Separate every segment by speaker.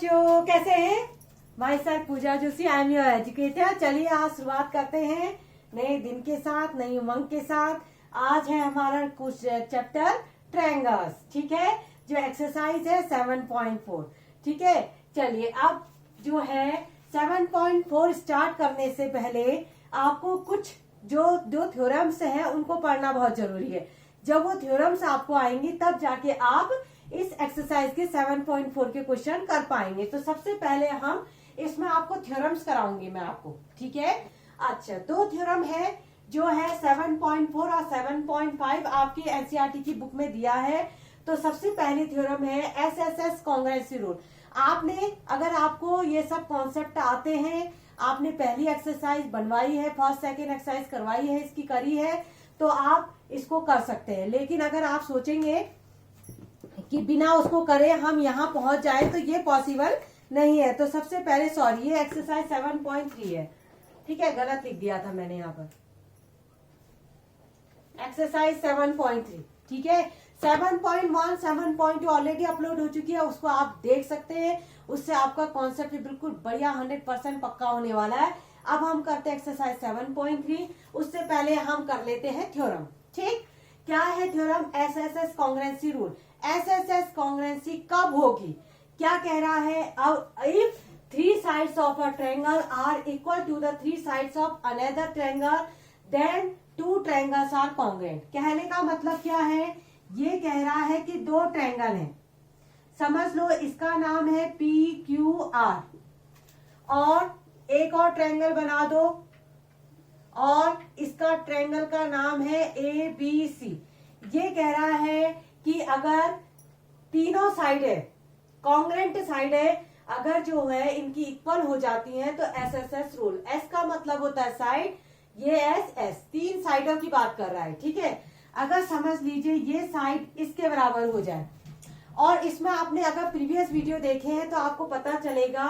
Speaker 1: बच्चों कैसे हैं? Myself Pooja Joshi, I am your educator. चलिए आज शुरुआत करते हैं नए दिन के साथ, नई उमंग के साथ। आज है हमारा कुछ चैप्टर ट्रायंगल्स, ठीक है, जो एक्सरसाइज है 7.4। ठीक है, चलिए अब जो है 7.4 स्टार्ट करने से पहले आपको कुछ जो थ्योरम्स हैं उनको पढ़ना बहुत जरूरी है। जब वो थ्योरम्स आपको आएंगी तब जाके आप इस एक्सरसाइज के 7.4 के क्वेश्चन कर पाएंगे। तो सबसे पहले हम इसमें आपको थ्योरम्स कराऊंगी मैं आपको, ठीक है। अच्छा, दो थ्योरम है जो है 7.4 और 7.5 आपकी एनसीईआरटी की बुक में दिया है। तो सबसे पहले थ्योरम है एसएसएस कांग्रुएंसी रूल। आपने अगर आपको ये सब कॉन्सेप्ट आते हैं, आपने पहली एक्सरसाइज बनवाई है, फर्स्ट सेकेंड एक्सरसाइज करवाई है, इसकी करी है, तो आप इसको कर सकते हैं। लेकिन अगर आप सोचेंगे कि बिना उसको करे हम यहाँ पहुंच जाए तो ये पॉसिबल नहीं है। तो सबसे पहले सॉरी, ये एक्सरसाइज 7.3 है, ठीक है, गलत लिख दिया था मैंने यहाँ पर, एक्सरसाइज 7.3, ठीक है। 7.1 7.2 ऑलरेडी अपलोड हो चुकी है, उसको आप देख सकते हैं। उससे आपका कॉन्सेप्ट बिल्कुल बढ़िया 100% पक्का होने वाला है। अब हम करते हैं एक्सरसाइज 7.3। उससे पहले हम कर लेते हैं थ्योरम। ठीक, क्या है theorem? SSS congruency rule. SSS congruency कब होगी? क्या कह रहा है? अब if 3 sides of a triangle are equal to the 3 sides of another triangle, then 2 triangles are congruent। कहने का मतलब क्या है? ये कह रहा है कि दो ट्रायंगल हैं, समझ लो इसका नाम है PQR, और एक और ट्रायंगल बना दो और इसका ट्रायंगल का नाम है ABC। ये कह रहा है कि अगर तीनों साइड है, कॉन्ग्रुएंट साइड है, अगर जो है इनकी इक्वल हो जाती हैं तो एसएसएस रूल। एस का मतलब होता है साइड, ये एस तीन साइडों की बात कर रहा है, ठीक है। अगर समझ लीजिए ये साइड इसके बराबर हो जाए, और इसमें आपने अगर प्रीवियस वीडियो देखे हैं तो आपको पता चलेगा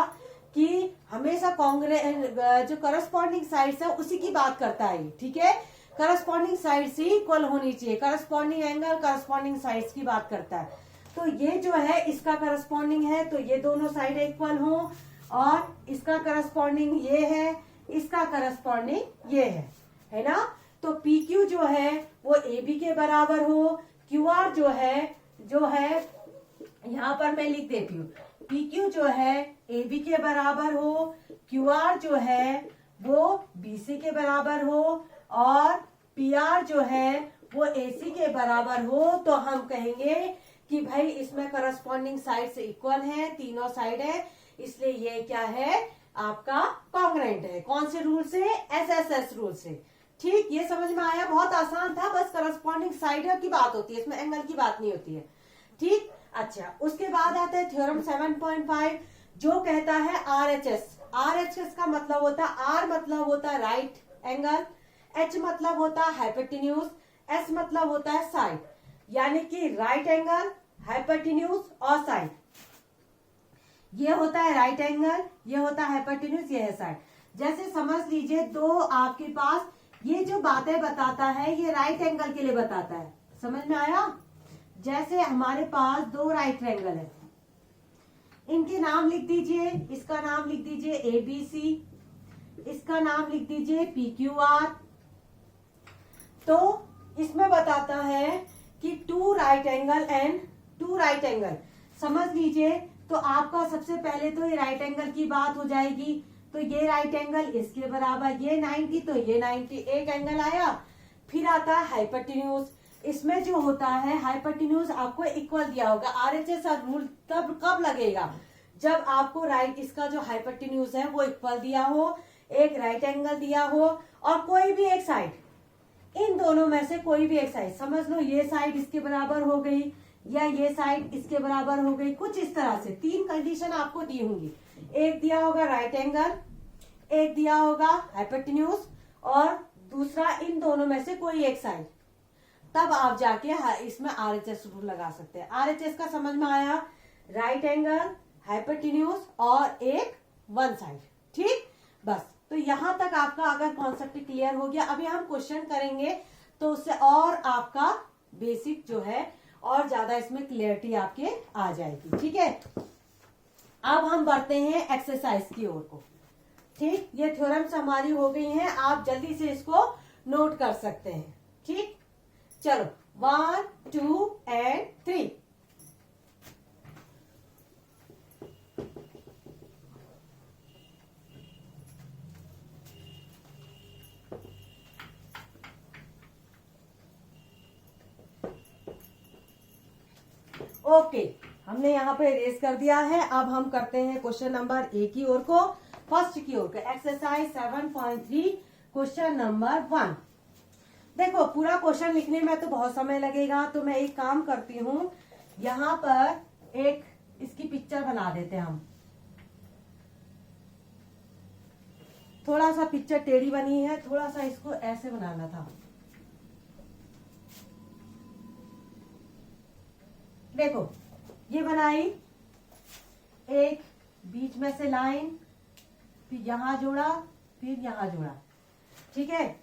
Speaker 1: कि हमेशा जो करस्पॉन्डिंग साइड्स है उसी की बात करता है, ठीक है। करस्पॉन्डिंग साइड से इक्वल होनी चाहिए, करस्पॉन्डिंग एंगल करस्पॉन्डिंग साइड्स की बात करता है। तो ये जो है इसका करस्पॉन्डिंग है, तो ये दोनों साइड इक्वल हो, और इसका करस्पॉन्डिंग ये है, इसका करस्पॉन्डिंग ये है ना। तो PQ जो है वो AB के बराबर हो, QR जो है यहाँ पर मैं लिख देती हूँ, PQ जो है AB के बराबर हो, QR जो है वो BC के बराबर हो, और PR जो है वो AC के बराबर हो। तो हम कहेंगे कि भाई इसमें करस्पॉन्डिंग साइड से इक्वल है, तीनों साइड है, इसलिए ये क्या है आपका कॉन्ग्रुएंट है। कौन से रूल से? एसएसएस रूल से। ठीक, ये समझ में आया? बहुत आसान था, बस करस्पॉन्डिंग साइड की बात होती है, इसमें एंगल की बात नहीं होती है, ठीक। अच्छा, उसके बाद आता है थ्योरम 7.5 जो कहता है RHS। RHS का मतलब होता है, R मतलब होता है राइट एंगल, H मतलब होता है हाइपोटेन्यूज, S मतलब होता है साइड, यानी कि राइट एंगल, हाइपोटेन्यूज और साइड। ये होता है राइट एंगल, ये होता है हाइपोटेन्यूज, ये है साइड। जैसे समझ लीजिए दो आपके पास, ये जो बातें बताता है ये राइट एंगल के लिए बताता है, समझ में आया? जैसे हमारे पास दो राइट ट्रायंगल है, इनके नाम लिख दीजिए, इसका नाम लिख दीजिए ABC, इसका नाम लिख दीजिए PQR। तो इसमें बताता है कि 2 right angle and 2 right angle, समझ लीजिए। तो आपका सबसे पहले तो ये राइट एंगल की बात हो जाएगी, तो ये राइट एंगल इसके बराबर, ये 90 तो ये 90, एक एंगल आया। फिर आता है हाइपोटेन्यूज। इसमें जो होता है हाइपोटेन्यूज आपको इक्वल दिया होगा। RHS रूल तब कब लगेगा? जब आपको राइट, इसका जो हाइपोटेन्यूज है वो इक्वल दिया हो, एक राइट एंगल दिया हो, और कोई भी एक साइड, इन दोनों में से कोई भी एक साइड, समझ लो ये साइड इसके बराबर हो गई या ये साइड इसके बराबर हो गई, कुछ इस तरह से 3 कंडीशन आपको दी होंगी। एक दिया होगा राइट एंगल, एक दिया होगा हाइपोटेन्यूज, और दूसरा इन दोनों में से कोई एक साइड। तब आप जाके इसमें RHS रूल लगा सकते हैं। RHS का समझ में आया? राइट एंगल, हाइपोटेन्यूज और एक वन साइड, ठीक। बस, तो यहां तक आपका अगर कॉन्सेप्ट क्लियर हो गया, अभी हम क्वेश्चन करेंगे तो उससे और आपका बेसिक जो है और ज्यादा इसमें क्लियरिटी आपके आ जाएगी, ठीक है। अब हम बढ़ते हैं एक्सरसाइज की ओर को। ठीक, ये थ्योरम्स हमारी हो गई हैं, आप जल्दी से इसको नोट कर सकते हैं। ठीक, चलो 1 2 एंड 3। ओके, हमने यहाँ पे रेस कर दिया है। अब हम करते हैं क्वेश्चन नंबर ए की ओर को, फर्स्ट की ओर को, एक्सरसाइज 7.3 क्वेश्चन नंबर 1। देखो, पूरा क्वेश्चन लिखने में तो बहुत समय लगेगा, तो मैं एक काम करती हूँ, यहाँ पर एक इसकी पिक्चर बना देते हैं हम। थोड़ा सा पिक्चर टेढ़ी बनी है, थोड़ा सा इसको ऐसे बनाना था। देखो, ये बनाई, एक बीच में से लाइन, फिर यहां जोड़ा, फिर यहां जोड़ा। ठीक है,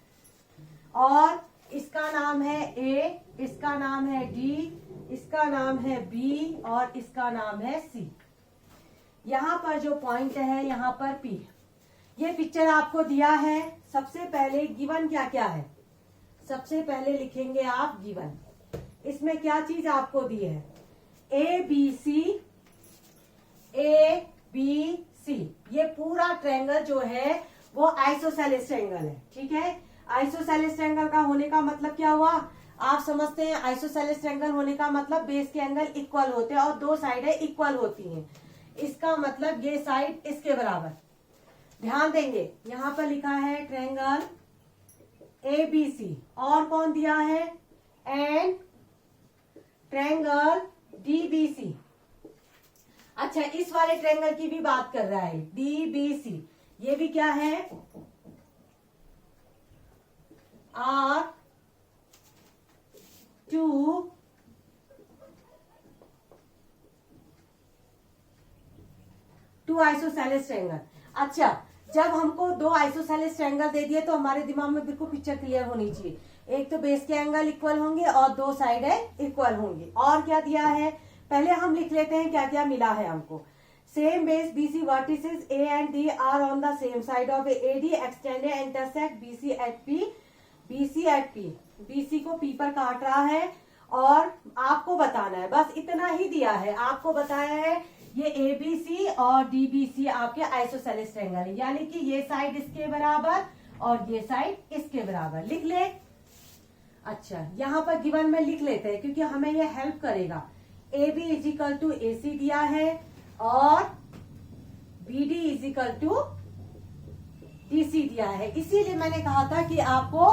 Speaker 1: और इसका नाम है ए, इसका नाम है डी, इसका नाम है बी और इसका नाम है सी। यहाँ पर जो पॉइंट है यहाँ पर पी। ये पिक्चर आपको दिया है। सबसे पहले गिवन क्या क्या है, सबसे पहले लिखेंगे आप गिवन। इसमें क्या चीज आपको दी है, A B C, A B C. ये पूरा ट्रायंगल जो है वो आइसोसेलेस ट्रायंगल है। ठीक है, आइसोसेलेस ट्रायंगल का होने का मतलब क्या हुआ, आप समझते हैं। आइसोसेलेस ट्रायंगल होने का मतलब बेस के एंगल इक्वल होते हैं और दो साइडें इक्वल होती हैं। इसका मतलब ये साइड इसके बराबर। ध्यान देंगे, यहाँ पर लिखा है ट्रायंगल ए बी सी, और कौन दिया है, and triangle D B C. अच्छा, इस वाले ट्रायंगल की भी बात कर रहा है, डी बी सी। ये भी क्या है, R 2 आइसोसेलेस ट्रायंगल। अच्छा, जब हमको दो आइसोसेलेस ट्रायंगल दे दिए तो हमारे दिमाग में बिल्कुल पिक्चर क्लियर होनी चाहिए। एक तो बेस के एंगल इक्वल होंगे और दो साइडें इक्वल होंगी। और क्या दिया है, पहले हम लिख लेते हैं क्या क्या मिला है हमको। Same base BC vertices A and D are on the same side of AD extended intersect BC at P, BC at P। BC को P पर काट रहा है और आपको बताना है, बस इतना ही दिया है। आपको बताया है ये ABC और DBC आपके आइसोसेलेस ट्रायंगल है, यानी कि ये साइड इसके बराबर और ये साइड इसके बराबर। लिख ले। अच्छा, यहाँ पर गिवन में लिख लेते हैं क्योंकि हमें ये हेल्प करेगा। AB इजिकल टू AC दिया है और BD इजिकल टू DC दिया है। इसीलिए मैंने कहा था कि आपको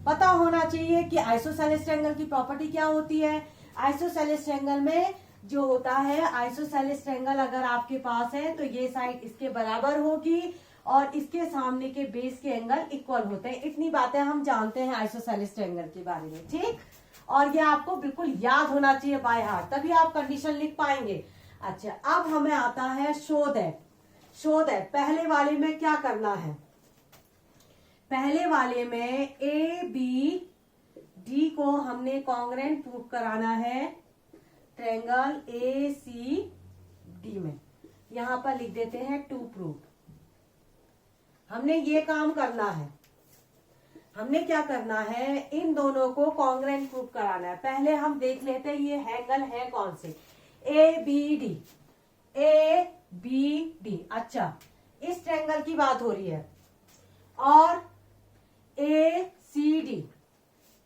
Speaker 1: पता होना चाहिए कि आइसोसेलेस ट्रायंगल की प्रॉपर्टी क्या होती है। आइसोसेलेस ट्रायंगल में जो होता है, आइसोसेलेस ट्रायंगल अगर आपके पास है तो ये साइड इसके बराबर होगी और इसके सामने के बेस के एंगल इक्वल होते हैं। इतनी बातें हम जानते हैं आइसोसेलेस ट्रायंगल के बारे में। ठीक, और ये आपको बिल्कुल याद होना चाहिए बाय हार्ट, तभी आप कंडीशन लिख पाएंगे। अच्छा, अब हमें आता है शो दैट। शो दैट पहले वाले में क्या करना है, पहले वाले में ए बी डी को हमने कॉन्ग्रेंट प्रूव कराना है ट्रायंगल ए सी डी में। यहां पर लिख देते हैं टू प्रूव। हमने ये काम करना है। हमने क्या करना है, इन दोनों को कॉन्ग्रेंट प्रूव कराना है। पहले हम देख लेते हैं ये एंगल है कौन से, A B D, A B D. अच्छा, इस ट्रायंगल की बात हो रही है और ए सी डी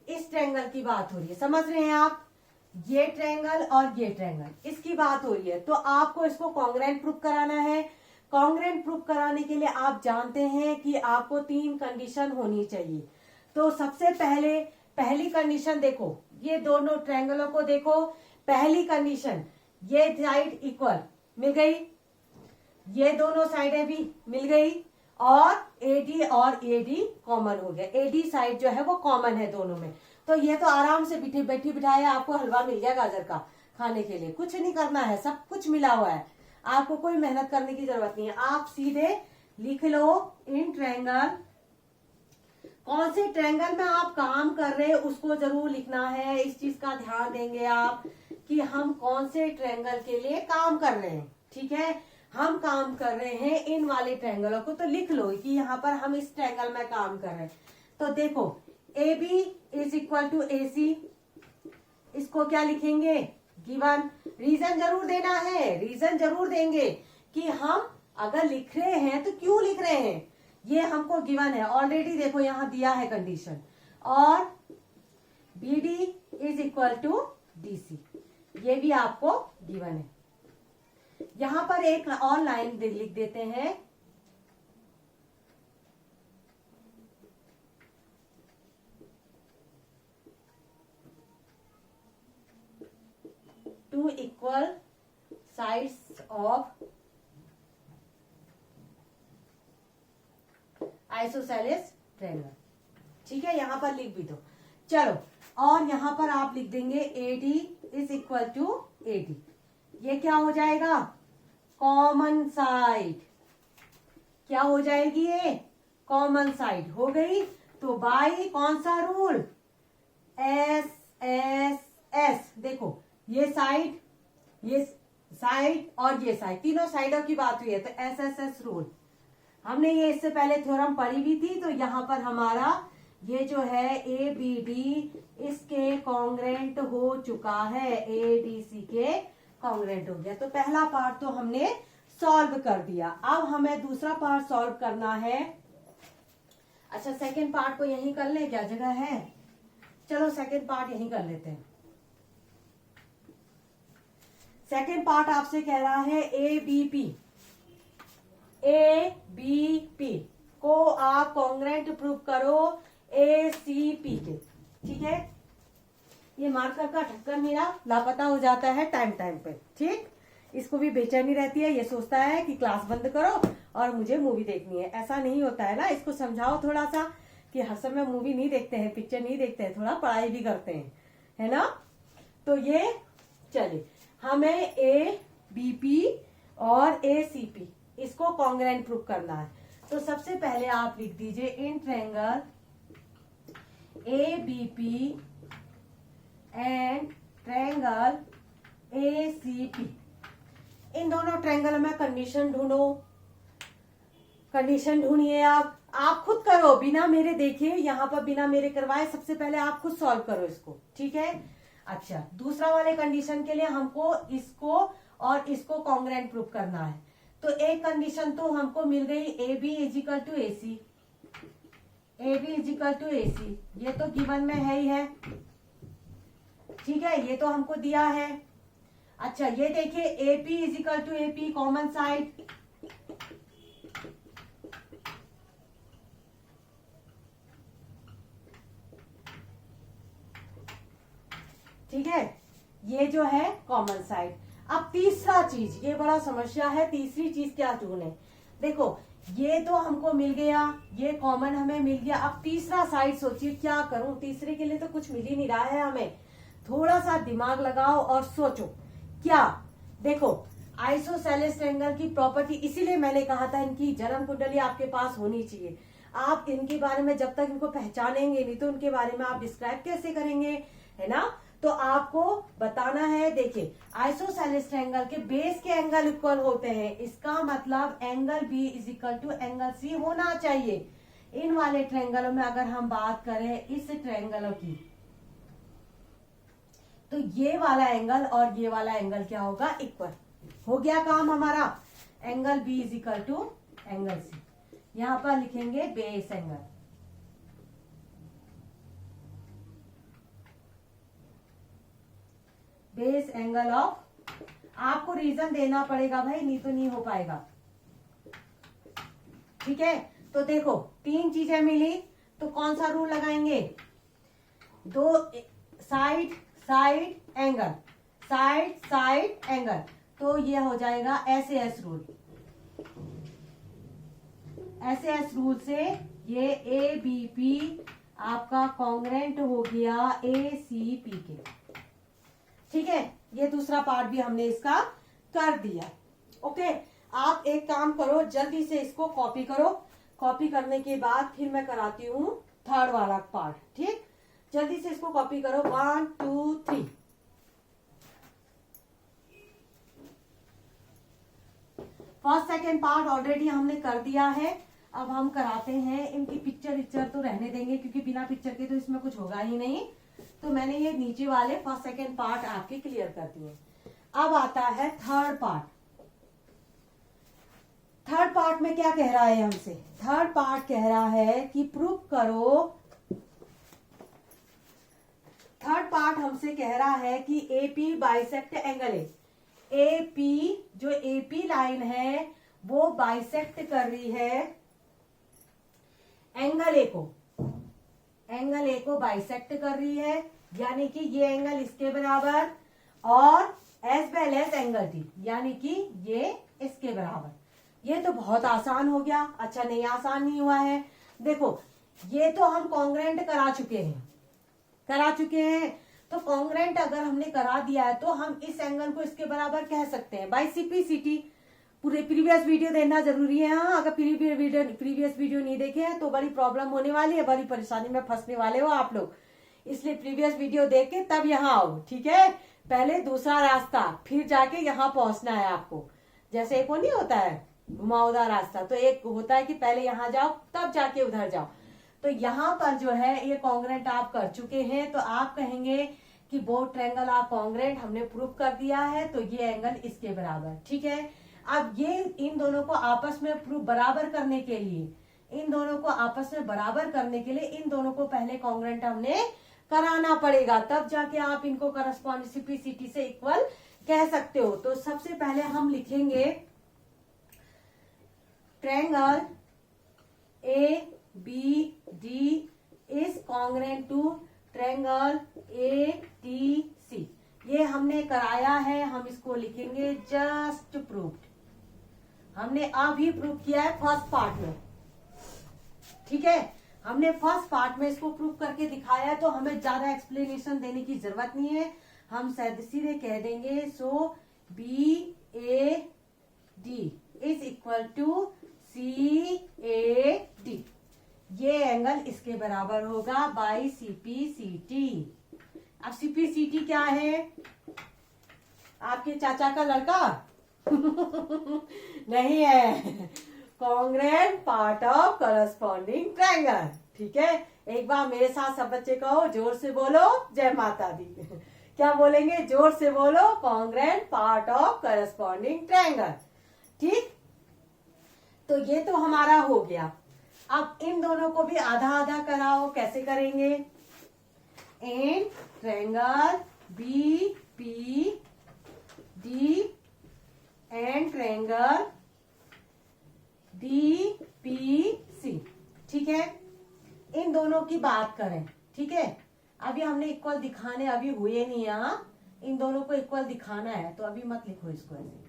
Speaker 1: इस ट्रायंगल की बात हो रही है। समझ रहे हैं आप, ये ट्रायंगल और ये ट्रायंगल, इसकी बात हो रही है। तो आपको इसको कॉन्ग्रेंट प्रूफ कराना है। कॉन्ग्रेंट प्रूफ कराने के लिए आप जानते हैं कि आपको 3 कंडीशन होनी चाहिए। तो सबसे पहले पहली कंडीशन देखो, ये दोनों ट्रायंगलों को देखो। पहली कंडीशन, ये साइड इक्वल मिल गई, ये दोनों साइडें भी मिल गई और AD और AD कॉमन हो गया। AD साइड जो है वो कॉमन है दोनों में। तो ये तो आराम से बैठी बिठाए आपको हलवा मिल गया गाजर का खाने के लिए। कुछ नहीं करना है, सब कुछ मिला हुआ है, आपको कोई मेहनत करने की जरूरत नहीं है। आप सीधे लिख लो इन ट्रायंगल, कौन से ट्रायंगल में आप काम कर रहे हैं उसको जरूर लिखना है। इस चीज का ध्यान देंगे आप कि हम कौन से ट्रायंगल के लिए काम कर रहे हैं। ठीक है, हम काम कर रहे हैं इन वाले ट्रायंगलों को, तो लिख लो कि यहाँ पर हम इस ट्रायंगल में काम कर रहे हैं। तो देखो A B is equal to A C, इसको क्या लिखेंगे, गिवन। रीजन जरूर देना है, रीजन जरूर देंगे कि हम अगर लिख रहे हैं तो क्यों लिख रहे हैं, ये हमको गिवन है ऑलरेडी, देखो यहाँ दिया है कंडीशन। और B D is equal to D C, ये भी आपको गिवन है। यहां पर एक और लाइन लिख देते हैं, two equal sides of isosceles triangle. ठीक है, यहां पर लिख भी दो। चलो, और यहां पर आप लिख देंगे A D is equal to A D, ये क्या हो जाएगा, कॉमन साइड। क्या हो जाएगी ये, कॉमन साइड हो गई। तो बाई कौन सा रूल, एस एस एस, देखो ये साइड, ये साइड और ये साइड, तीनों साइडों की बात हुई है, तो एस एस एस रूल। हमने ये इससे पहले थ्योरम पढ़ी भी थी। तो यहाँ पर हमारा ये जो है ए बी डी इसके कॉन्ग्रेंट हो चुका है, ए डी सी के कॉन्ग्रेंट हो गया। तो पहला पार्ट तो हमने सॉल्व कर दिया। अब हमें दूसरा पार्ट सॉल्व करना है। अच्छा, सेकंड पार्ट को यहीं कर ले, क्या जगह है, चलो सेकंड पार्ट यहीं कर लेते हैं। सेकंड पार्ट आपसे कह रहा है A B P, A B P को आप कॉन्ग्रेंट प्रूव करो ए सी पी के। ठीक है, ये मार्कर का ढक्कन मेरा लापता हो जाता है टाइम टाइम पे। ठीक, इसको भी बेचैनी रहती है, ये सोचता है कि क्लास बंद करो और मुझे मूवी देखनी है। ऐसा नहीं होता है ना, इसको समझाओ थोड़ा सा कि हर समय मूवी नहीं देखते हैं, पिक्चर नहीं देखते हैं, थोड़ा पढ़ाई भी करते हैं, है ना। तो ये चलिए, हमें ए बी पी और ए सी पी इसको कॉन्ग्रेंट प्रूव करना है। तो सबसे पहले आप लिख दीजिए in triangle A B P and triangle A C P, इन दोनों ट्रायंगल में कंडीशन ढूंढो। कंडीशन ढूंढिए, आप खुद करो, बिना मेरे देखे, यहाँ पर बिना मेरे करवाए, सबसे पहले आप खुद सॉल्व करो इसको। ठीक है, अच्छा, दूसरा वाले कंडीशन के लिए हमको इसको और इसको कॉन्ग्रेंट प्रूव करना है। तो एक कंडीशन तो हमको मिल गई, A B equal to A C, A B equal to A C, ये तो गिवन में है ही है। ठीक है, ये तो हमको दिया है। अच्छा, ये देखिए A P is equal to A P, common side. ठीक है, ये जो है कॉमन साइड। अब तीसरा चीज, ये बड़ा समस्या है, तीसरी चीज क्या ढूंढे। देखो ये तो हमको मिल गया, ये कॉमन हमें मिल गया। अब तीसरा साइड सोचिए क्या करूं, तीसरे के लिए तो कुछ मिल ही नहीं रहा है हमें। थोड़ा सा दिमाग लगाओ और सोचो क्या। देखो आइसोसेलेस ट्रायंगल की प्रॉपर्टी, इसीलिए मैंने कहा था इनकी जन्म कुंडली आपके पास होनी चाहिए। आप इनके बारे में जब तक इनको पहचानेंगे नहीं तो उनके बारे में आप डिस्क्राइब कैसे करेंगे, है ना। तो आपको बताना है, देखिए आइसोसेलेस ट्रायंगल के बेस के एंगल इक्वल होते हैं, इसका मतलब angle B is equal to angle C होना चाहिए। इन वाले ट्रायंगलों में अगर हम बात करें इस ट्रायंगलों की, तो ये वाला एंगल और ये वाला एंगल क्या होगा, इक्वल। हो गया काम हमारा। Angle B is equal to angle C, यहां पर लिखेंगे base angle. Base angle of, आपको रीजन देना पड़ेगा भाई, नहीं तो नहीं हो पाएगा। ठीक है, तो देखो तीन चीजें मिली, तो कौन सा रूल लगाएंगे, दो side side angle, side side angle, तो ये हो जाएगा एस रूल। एस रूल से ये ए बी पी आपका कॉन्ग्रेंट हो गया ए सी पी के। ठीक है, ये दूसरा पार्ट भी हमने इसका कर दिया। ओके, आप एक काम करो, जल्दी से इसको कॉपी करो। कॉपी करने के बाद फिर मैं कराती हूँ थर्ड वाला पार्ट। ठीक, जल्दी से इसको कॉपी करो, 1 2 3। फर्स्ट सेकेंड पार्ट ऑलरेडी हमने कर दिया है। अब हम कराते हैं इनकी पिक्चर तो रहने देंगे, क्योंकि बिना पिक्चर के तो इसमें कुछ होगा ही नहीं। तो मैंने ये नीचे वाले फर्स्ट सेकेंड पार्ट आपके क्लियर कर दिए। अब आता है थर्ड पार्ट। थर्ड पार्ट में क्या कह रहा है हमसे? थर्ड पार्ट कह रहा है कि प्रूव करो। थर्ड पार्ट हमसे कह रहा है कि एपी बाइसेक्ट एंगल है। एपी, जो एपी लाइन है वो बाइसेक्ट कर रही है एंगल ए को। एंगल ए को बाइसेक्ट कर रही है, यानी कि ये एंगल इसके बराबर और as well as angle D, यानी कि ये इसके बराबर। ये तो बहुत आसान हो गया। अच्छा, नहीं आसान नहीं हुआ है। देखो, ये तो हम कॉन्ग्रेंट करा चुके हैं। तो कॉन्ग्रेंट अगर हमने करा दिया है तो हम इस एंगल को इसके बराबर कह सकते हैं बाय सीपीसीटी। पूरे प्रीवियस वीडियो देखना जरूरी है। हाँ, अगर प्रीवियस वीडियो नहीं देखे हैं तो बड़ी प्रॉब्लम होने वाली है, बड़ी परेशानी में फंसने वाले हो आप लोग। इसलिए प्रीवियस वीडियो देख के तब यहाँ आओ, ठीक है। पहले दूसरा रास्ता, फिर जाके यहाँ पहुंचना है आपको। जैसे एक वो नहीं होता है घुमावदार रास्ता, तो एक होता है कि पहले यहाँ जाओ तब जाके उधर जाओ। तो यहाँ पर जो है ये कॉन्ग्रेंट आप कर चुके हैं, तो आप कहेंगे कि बोथ ट्रायंगल आर कॉन्ग्रेंट, हमने प्रूव कर दिया है, तो ये एंगल इसके बराबर, ठीक है। अब ये इन दोनों को आपस में प्रूव बराबर करने के लिए, इन दोनों को पहले कॉन्ग्रेंट हमने कराना पड़ेगा, तब जाके आप इनको करस्पॉन्डिंग सीपीसीटी से इक्वल कह सकते हो। तो सबसे पहले हम लिखेंगे triangle A B D is congruent to triangle A T C. ये हमने कराया है, हम इसको लिखेंगे जस्ट प्रूव्ड। हमने अभी प्रूव किया है फर्स्ट पार्ट में, ठीक है। हमने फर्स्ट पार्ट में इसको प्रूव करके दिखाया है, तो हमें ज्यादा एक्सप्लेनेशन देने की जरूरत नहीं है। हम सीधे कह देंगे so B A D is equal to C A D. ये एंगल इसके बराबर होगा बाई सीपीसीटी। अब सीपीसीटी क्या है? आपके चाचा का लड़का नहीं है, congruent part of corresponding triangle, ठीक है। एक बार मेरे साथ सब बच्चे कहो, जोर से बोलो, जय माता दी। क्या बोलेंगे? जोर से बोलो, congruent part of corresponding triangle, ठीक। तो ये तो हमारा हो गया। अब इन दोनों को भी आधा आधा कराओ। कैसे करेंगे? In triangle B P D and triangle D P C, ठीक है। इन दोनों की बात करें, ठीक है। अभी हमने इक्वल दिखाने अभी हुए नहीं, यहाँ इन दोनों को इक्वल दिखाना है, तो अभी मत लिखो इसको ऐसे,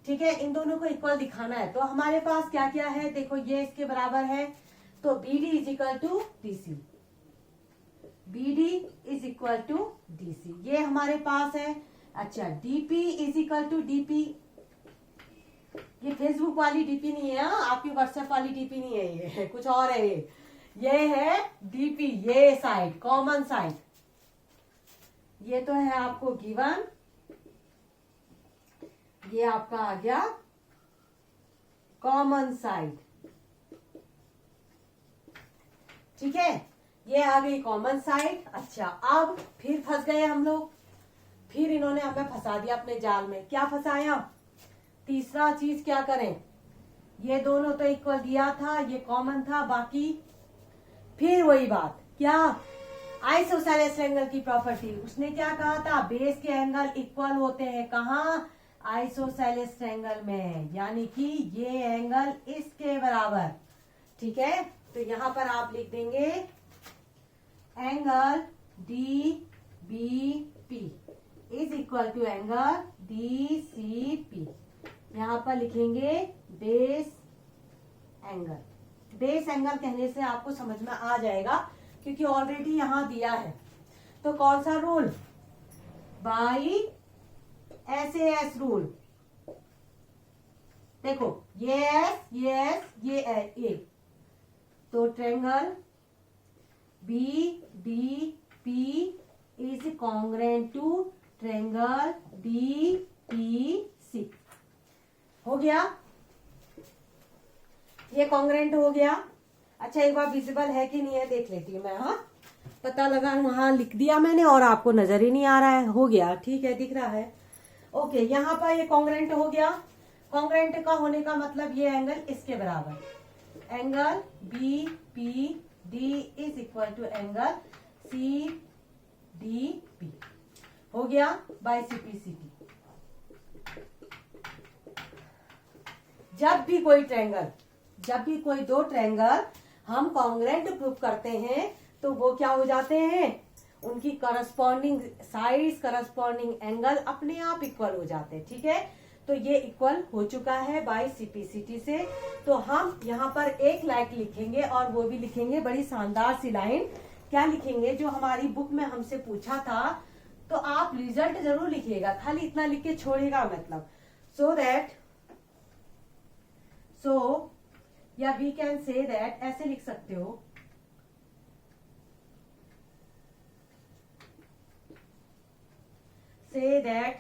Speaker 1: ठीक है। इन दोनों को इक्वल दिखाना है, तो हमारे पास क्या क्या है? देखो, ये इसके बराबर है, तो B D is equal to D C. B D is equal to D C, ये हमारे पास है। अच्छा, DP is equal to DP. ये फेसबुक वाली डीपी नहीं है, आपकी व्हाट्सएप वाली डीपी नहीं है, ये कुछ और है। ये है डीपी, ये साइड, कॉमन साइड। ये तो है आपको गिवन, ये आपका आ गया कॉमन साइड, ठीक है। ये आ गई कॉमन साइड। अच्छा, अब फिर फंस गए हम लोग, फिर इन्होंने हमें फंसा दिया अपने जाल में। क्या फंसाया? तीसरा चीज क्या करें? ये दोनों तो इक्वल दिया था, ये कॉमन था, बाकी फिर वही बात, क्या आइसोसेलेस एंगल की प्रॉपर्टी। उसने क्या कहा था? बेस के एंगल इक्वल होते हैं। कहाँ? आइसोसेलेस एंगल में, यानी कि ये एंगल इसके बराबर, ठीक है। तो यहां पर आप लिख देंगे angle D B P is equal to angle D C P. यहां पर लिखेंगे बेस एंगल। बेस एंगल कहने से आपको समझ में आ जाएगा, क्योंकि ऑलरेडी यहां दिया है। तो कौन सा रूल? By SAS rule. देखो, ये एस, ये एस, ये ए। तो triangle B D P is congruent to triangle D P C. हो गया। ये कॉन्ग्रेंट हो गया। अच्छा एक बार विजिबल है कि नहीं है देख लेती हूँ मैं। हाँ पता लगा वहां लिख दिया मैंने और आपको नजर ही नहीं आ रहा है। हो गया, ठीक है, दिख रहा है। ओके, यहाँ पर ये कॉन्ग्रेंट हो गया। कॉन्ग्रेंट का होने का मतलब ये एंगल इसके बराबर, angle B P D is equal to angle C D P हो गया by C P C T. जब भी कोई दो ट्रायंगल हम कॉन्ग्रेंट प्रूव करते हैं तो वो क्या हो जाते हैं, उनकी करस्पॉन्डिंग साइड्स करस्पॉन्डिंग एंगल अपने आप इक्वल हो जाते हैं। ठीक है, तो ये इक्वल हो चुका है बाय सीपीसीटी से। तो हम यहाँ पर एक लाइन लिखेंगे और वो भी लिखेंगे बड़ी शानदार सी लाइन। क्या लिखेंगे, जो हमारी बुक में हमसे पूछा था, तो आप रिजल्ट जरूर लिखिएगा, खाली इतना लिख के छोड़ेगा मतलब। सो या वी कैन से दैट, ऐसे लिख सकते हो, say that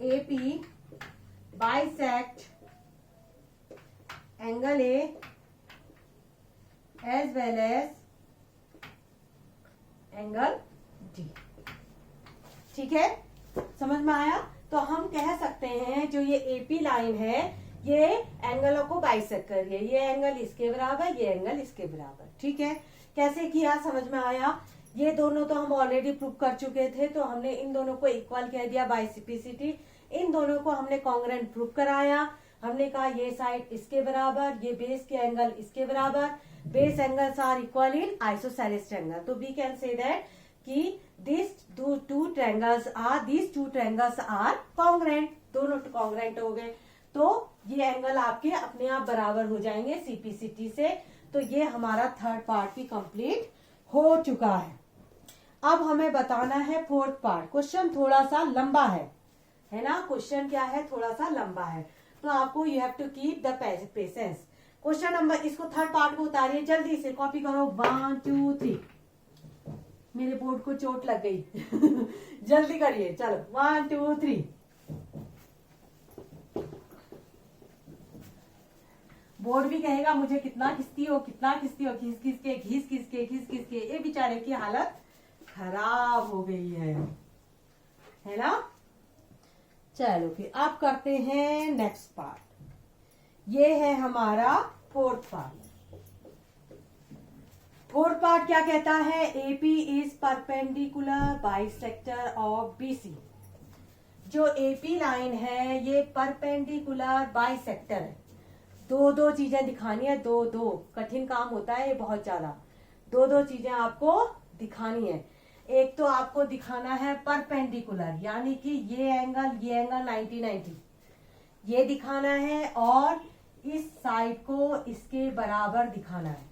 Speaker 1: AP bisect angle A as well as angle D। ठीक है, समझ में आया? तो हम कह सकते हैं जो ये AP लाइन है ये एंगलों को बाइसेक्ट कर रही है, ये एंगल इसके बराबर, ये एंगल इसके बराबर। ठीक है, कैसे किया समझ में आया? ये दोनों तो हम ऑलरेडी प्रूव कर चुके थे, तो हमने इन दोनों को इक्वल कह दिया बाय सीपीसीटी। इन दोनों को हमने कॉन्ग्रेंट प्रूव कराया। हमने कहा ये साइड इसके बराबर, ये बेस के एंगल इसके बराबर, base angles are equal in isosceles triangle. तो वी कैन से दैट कि these two triangles are congruent, दोनों कॉन्ग्रेंट हो गए। तो ये एंगल आपके अपने आप बराबर हो जाएंगे सीपीसीटी से। तो ये हमारा थर्ड पार्ट भी कंप्लीट हो चुका है। अब हमें बताना है फोर्थ पार्ट। क्वेश्चन थोड़ा सा लंबा है ना? क्वेश्चन क्या है, थोड़ा सा लंबा है, तो आपको you have to keep the patience. Question number, इसको थर्ड पार्ट को उतारिए, जल्दी से कॉपी करो। 1 2 3। मेरे बोर्ड को चोट लग गई जल्दी करिए, चलो 1 2 3। बोर्ड भी कहेगा मुझे कितना खिसती हो, घिस घिस के। ये बेचारे की हालत खराब हो गई है ना? चलो फिर आप करते हैं नेक्स्ट पार्ट। ये है हमारा फोर्थ पार्ट। फोर्थ पार्ट क्या कहता है, AP is perpendicular bisector of BC. जो एपी लाइन है ये परपेंडिकुलर बाइसेक्टर है। दो चीजें दिखानी है, दो कठिन काम होता है ये बहुत ज्यादा। दो चीजें आपको दिखानी है। एक तो आपको दिखाना है परपेंडिकुलर, यानी कि ये एंगल 90 ये दिखाना है, और इस साइड को इसके बराबर दिखाना है।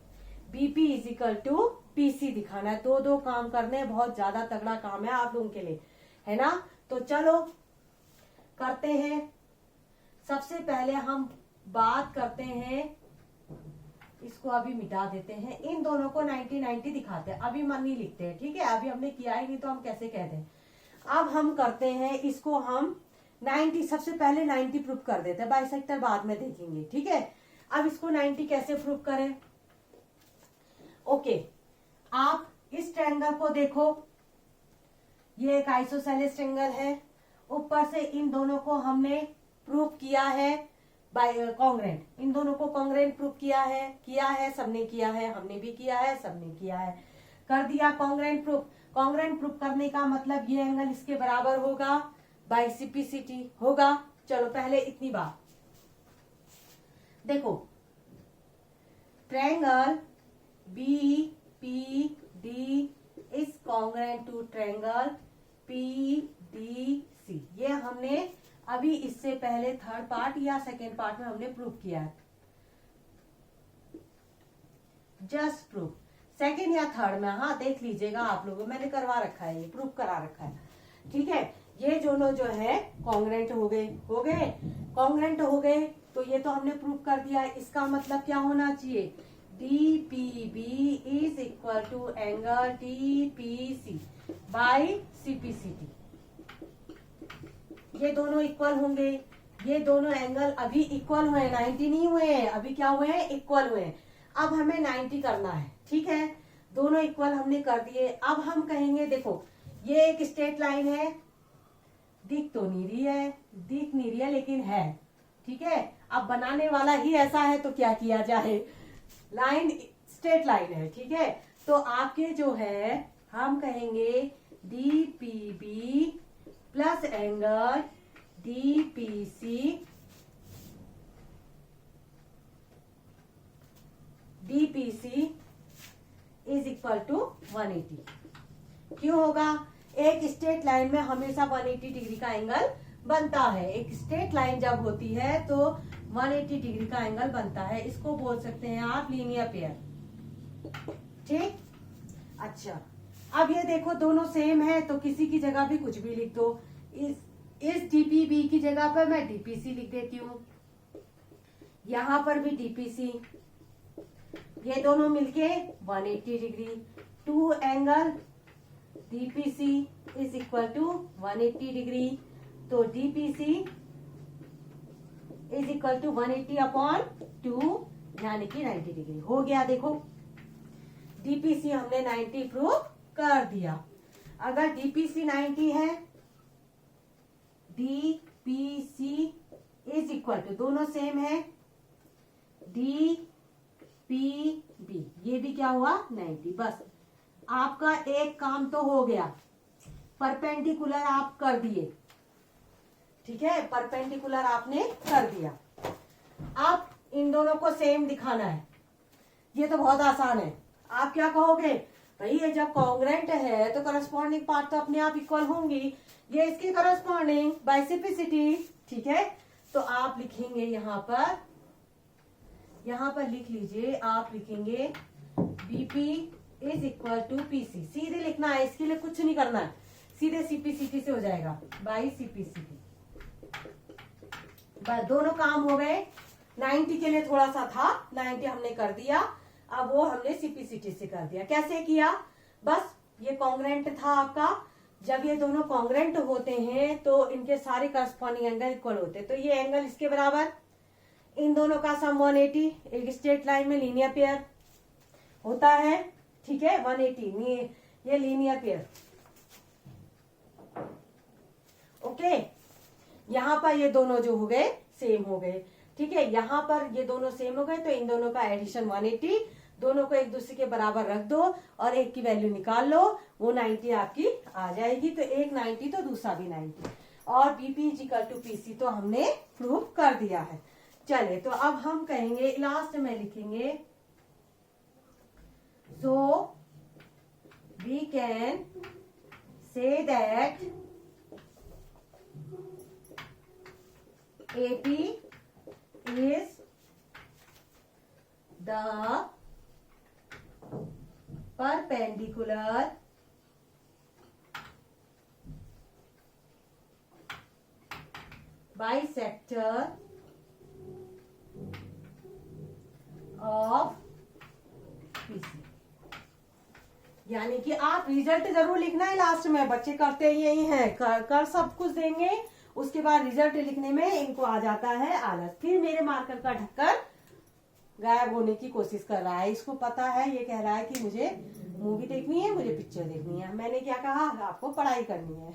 Speaker 1: BP is equal to PC दिखाना है। दो काम करने, बहुत ज्यादा तगड़ा काम है आप लोगों के लिए, है ना? तो चलो करते हैं। सबसे पहले हम बात करते हैं, इसको अभी मिटा देते हैं, इन दोनों को 90 दिखाते हैं। अभी मन नहीं लिखते हैं, ठीक है? अभी हमने किया ही नहीं तो हम कैसे कह दें। अब हम करते हैं इसको, हम 90 सबसे पहले 90 प्रूफ कर देते हैं, बाइसेक्टर बाद में देखेंगे। ठीक है, अब इसको 90 कैसे प्रूफ करें? ओके, आप इस ट्रायंगल को देखो, ये एक आइसोसेलेस ट्रायंगल है। ऊपर से इन दोनों को हमने प्रूफ किया है बाय कॉन्ग्रेंट। इन दोनों को कॉन्ग्रेंट प्रूफ किया है, सबने किया है, हमने भी किया है, सबने किया है, कर दिया कॉन्ग्रेंट प्रूफ। कॉन्ग्रेंट प्रूफ करने का मतलब ये एंगल इसके बराबर होगा बाय सीपीसीटी होगा। चलो पहले इतनी बात देखो, triangle B P D is congruent to triangle P D C. ये हमने अभी इससे पहले थर्ड पार्ट या सेकेंड पार्ट में हमने प्रूफ किया है। जस्ट प्रूफ सेकेंड या थर्ड में, हाँ देख लीजिएगा आप लोगों, मैंने करवा रखा है, ये प्रूफ करा रखा है। ठीक है, ये दोनों जो है कॉन्ग्रेंट हो गए कॉन्ग्रेंट हो गए, तो ये तो हमने प्रूफ कर दिया। इसका मतलब क्या होना चाहिए, D P B is equal to angle T P C by CPCT. ये दोनों इक्वल होंगे। ये दोनों एंगल अभी इक्वल हुए हैं, 90 नहीं हुए हैं, अभी क्या हुए हैं, इक्वल हुए हैं। अब हमें 90 करना है, ठीक है। दोनों इक्वल हमने कर दिए। अब हम कहेंगे देखो ये एक स्ट्रेट लाइन है, दिख तो नहीं रही है, दिख नहीं रही है लेकिन है, ठीक है। अब बनाने वाला ही ऐसा है तो क्या किया जाए, लाइन स्ट्रेट लाइन है, ठीक है। तो आपके जो है हम कहेंगे DPB plus angle DPC is equal to 180। क्यों होगा, एक स्ट्रेट लाइन में हमेशा 180 डिग्री का एंगल बनता है। एक स्ट्रेट लाइन जब होती है तो 180 डिग्री का एंगल बनता है। इसको बोल सकते हैं आप लीनियर पेयर, ठीक। अच्छा, अब ये देखो दोनों सेम है तो किसी की जगह भी कुछ भी लिख दो। इस DPB की जगह पर मैं DPC लिख देती हूँ, यहां पर भी DPC, ये दोनों मिलके 180 degree. Two angle DPC is equal to 180 degree. तो DPC is equal to 180 upon 2 यानी कि 90 डिग्री हो गया। देखो DPC हमने 90 प्रूव कर दिया। अगर DPC 90 है, DPC इज इक्वल टू, दोनों सेम है, DPB, ये भी क्या हुआ 90। बस आपका एक काम तो हो गया, परपेंडिकुलर आप कर दिए, ठीक है, परपेंडिकुलर आपने कर दिया। अब इन दोनों को सेम दिखाना है, ये तो बहुत आसान है। आप क्या कहोगे, भाई ये जब कॉन्ग्रेंट है तो करस्पॉन्डिंग पार्ट तो अपने आप इक्वल होंगी, ये इसकी करस्पॉन्डिंग बाइसेप्सिटी, ठीक है। तो आप लिखेंगे यहाँ पर लिख लीजिए, आप लिखेंगे BP is equal to PC, सीधे लिखना है, इसके लिए कुछ नहीं करना है, सीधे CPCT से हो जाएगा, बाई CPCT। बस दोनों काम हो गए। 90 के लिए थोड़ा सा था, 90 हमने कर दिया, अब वो हमने CPCT से कर दिया। कैसे किया, बस ये कॉन्ग्रेंट था आपका, जब ये दोनों कॉन्ग्रेंट होते हैं तो इनके सारे करस्पॉन्डिंग एंगल इक्वल होते हैं। तो ये एंगल इसके बराबर, इन दोनों का सम 180, एक स्ट्रेट लाइन में लीनियर पेयर होता है, ठीक है, 180 ये लीनियर पेयर, ओके। यहाँ पर ये दोनों जो हो गए सेम हो गए, ठीक है, यहाँ पर ये दोनों सेम हो गए तो इन दोनों का एडिशन 180, दोनों को एक दूसरे के बराबर रख दो और एक की वैल्यू निकाल लो, वो 90 आपकी आ जाएगी। तो एक 90 तो दूसरा भी 90, और BP is equal to PC तो हमने प्रूव कर दिया है। चलिए, तो अब हम कहेंगे, लास्ट में लिखेंगे, so we can say that AP is the perpendicular bisector of PC। यानी कि आप रिजल्ट जरूर लिखना है लास्ट में, बच्चे करते यही हैं, कर सब कुछ देंगे, उसके बाद रिजल्ट लिखने में इनको आ जाता है आलस, फिर मेरे मार्कर का ढक्कन गायब होने की कोशिश कर रहा है। इसको पता है, ये कह रहा है कि मुझे मूवी देखनी है, मुझे पिक्चर देखनी है। मैंने क्या कहा, आपको पढ़ाई करनी है।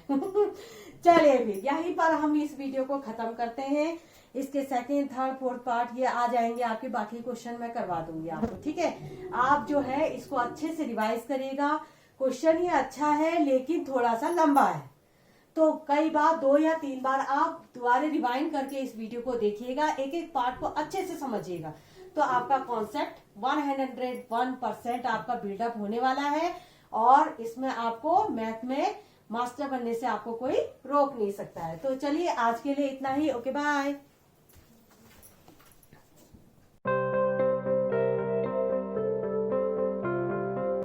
Speaker 1: चलिए फिर यहीं पर हम इस वीडियो को खत्म करते हैं। इसके सेकेंड, थर्ड, फोर्थ पार्ट ये आ जाएंगे आपके, बाकी क्वेश्चन मैं करवा दूंगी आपको, ठीक है। आप जो है इसको अच्छे से रिवाइज करिएगा। क्वेश्चन ये अच्छा है लेकिन थोड़ा सा लंबा है, तो कई बार 2 या 3 बार आप दोबारा रिवाइंड करके इस वीडियो को देखिएगा, एक एक पार्ट को अच्छे से समझिएगा, तो आपका कॉन्सेप्ट 101% आपका बिल्डअप होने वाला है, और इसमें आपको मैथ में मास्टर बनने से आपको कोई रोक नहीं सकता है। तो चलिए आज के लिए इतना ही, ओके बाय।